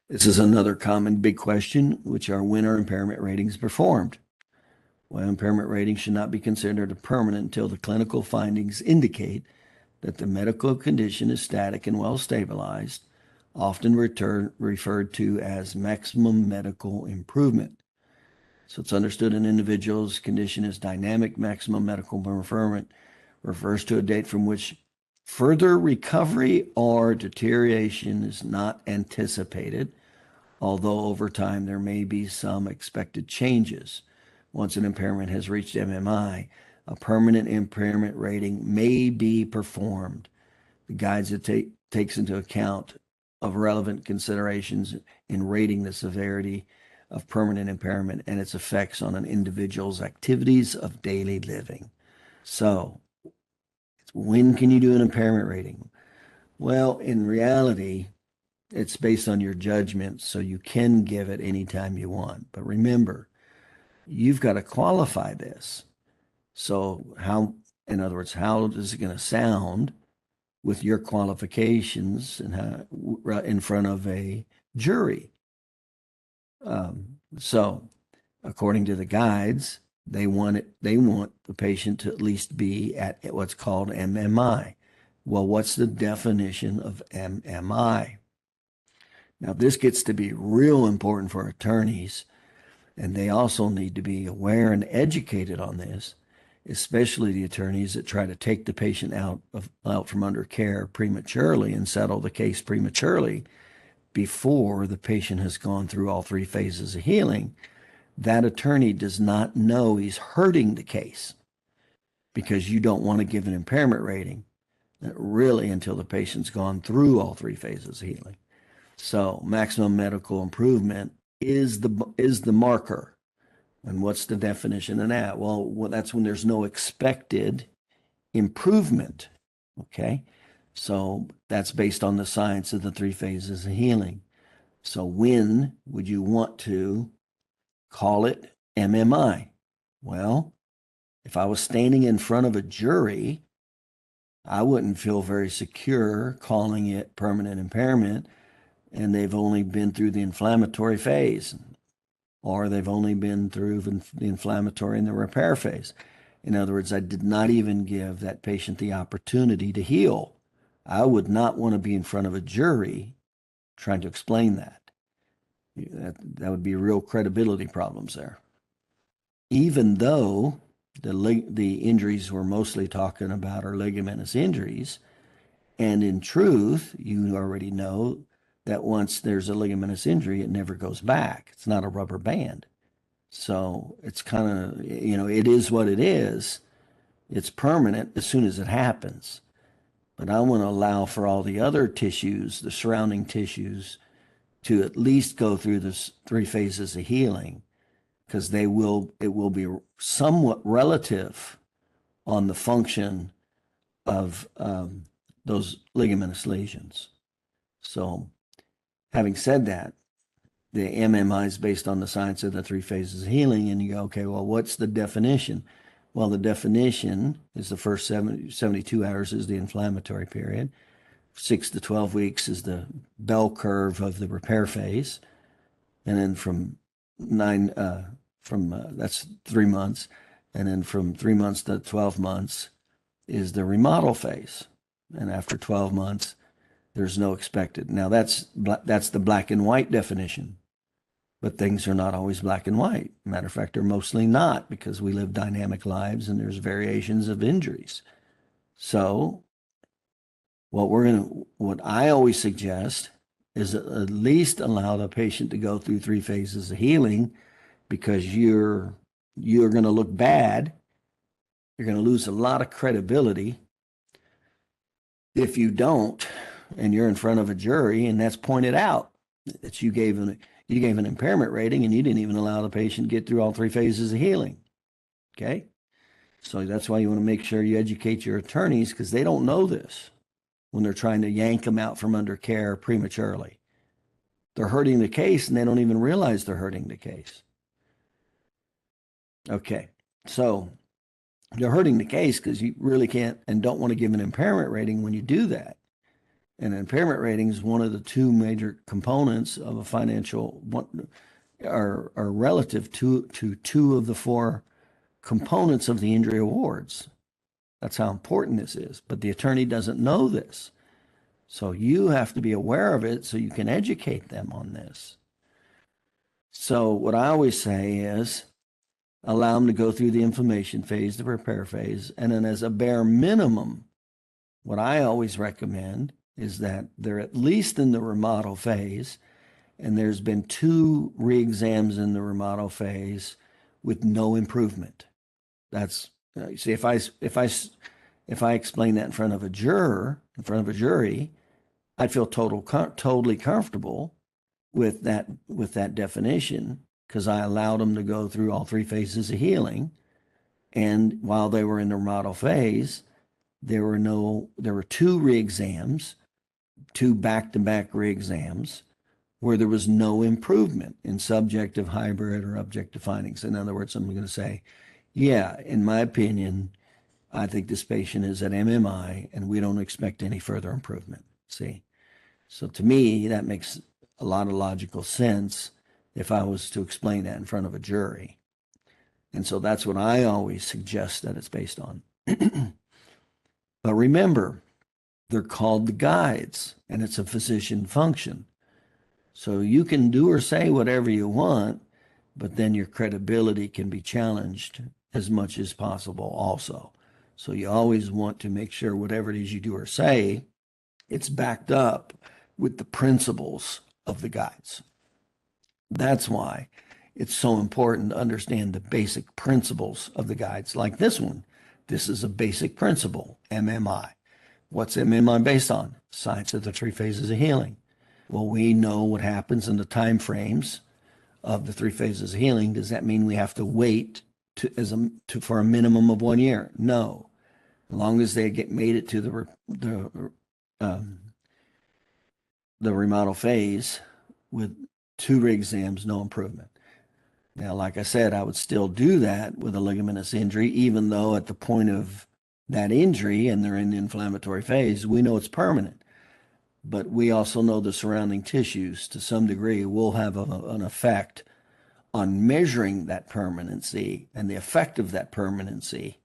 This is another common big question, which are when are impairment ratings performed? Well, impairment ratings should not be considered permanent until the clinical findings indicate that the medical condition is static and well stabilized, often referred to as maximum medical improvement. So it's understood an individual's condition is dynamic. Maximum medical improvement refers to a date from which further recovery or deterioration is not anticipated, although over time there may be some expected changes. Once an impairment has reached MMI, a permanent impairment rating may be performed. The guides takes into account of relevant considerations in rating the severity of permanent impairment and its effects on an individual's activities of daily living. So, when can you do an impairment rating? Well, in reality, it's based on your judgment, so you can give it anytime you want. But remember, you've got to qualify this. So in other words, how is it going to sound with your qualifications and in front of a jury? So according to the guides, they want the patient to at least be at what's called MMI. Well, what's the definition of MMI? Now, this gets to be real important for attorneys, and they also need to be aware and educated on this, especially the attorneys that try to take the patient out from under care prematurely and settle the case prematurely before the patient has gone through all three phases of healing. That attorney does not know he's hurting the case because you don't want to give an impairment rating really until the patient's gone through all three phases of healing. So maximum medical improvement is the marker. And what's the definition of that? Well, that's when there's no expected improvement. Okay. So that's based on the science of the three phases of healing. So when would you want to call it MMI? Well, if I was standing in front of a jury, I wouldn't feel very secure calling it permanent impairment, and they've only been through the inflammatory phase, or they've only been through the inflammatory and the repair phase. In other words, I did not even give that patient the opportunity to heal. I would not want to be in front of a jury trying to explain that. That would be real credibility problems there. Even though the injuries we're mostly talking about are ligamentous injuries, and in truth, you already know that once there's a ligamentous injury, it never goes back. It's not a rubber band. So it's kind of, it is what it is. It's permanent as soon as it happens. But I want to allow for all the other tissues, the surrounding tissues, to at least go through the three phases of healing, because it will be somewhat relative on the function of those ligamentous lesions. So having said that, the MMI is based on the science of the three phases of healing, and you go, okay, well, what's the definition? Well, the definition is the first 72 hours is the inflammatory period. 6 to 12 weeks is the bell curve of the repair phase. And then that's 3 months. And then from 3 months to 12 months is the remodel phase. And after 12 months, there's no expected. Now that's the black and white definition, but things are not always black and white. Matter of fact, they're mostly not, because we live dynamic lives and there's variations of injuries. So what I always suggest is at least allow the patient to go through three phases of healing, because you're going to look bad. You're going to lose a lot of credibility if you don't, and you're in front of a jury and that's pointed out that you gave an impairment rating and you didn't even allow the patient to get through all three phases of healing. Okay. So that's why you want to make sure you educate your attorneys, because they don't know this when they're trying to yank them out from under care prematurely. They're hurting the case and they don't even realize they're hurting the case. Okay. So you're hurting the case because you really can't and don't want to give an impairment rating when you do that. And impairment rating is one of the two major components of a financial, are relative to two of the four components of the injury awards. That's how important this is. But the attorney doesn't know this. So you have to be aware of it so you can educate them on this. So what I always say is allow them to go through the information phase, the repair phase, and then as a bare minimum, what I always recommend is that they're at least in the remodel phase, and there's been 2 re-exams in the remodel phase with no improvement. That's see if I explain that in front of a juror, in front of a jury, I'd feel totally comfortable with that definition because I allowed them to go through all 3 phases of healing, and while they were in the remodel phase, there were 2 re-exams, 2 back-to-back re-exams where there was no improvement in subjective, hybrid, or objective findings. In other words, I'm going to say, yeah, in my opinion, I think this patient is at MMI and we don't expect any further improvement. See? So to me, that makes a lot of logical sense if I was to explain that in front of a jury. And so that's what I always suggest that it's based on. But remember, they're called the guides, and it's a physician function. So you can do or say whatever you want, but then your credibility can be challenged as much as possible also. So you always want to make sure whatever it is you do or say, it's backed up with the principles of the guides. That's why it's so important to understand the basic principles of the guides, like this one. This is a basic principle, MMI. What's MMI based on? Science of the 3 phases of healing. Well, we know what happens in the time frames of the 3 phases of healing. Does that mean we have to wait for a minimum of 1 year? No. As long as they made it to the remodel phase with 2 re-exams, no improvement. Now, like I said, I would still do that with a ligamentous injury, even though at the point of that injury and they're in the inflammatory phase, we know it's permanent. But we also know the surrounding tissues to some degree will have an effect on measuring that permanency and the effect of that permanency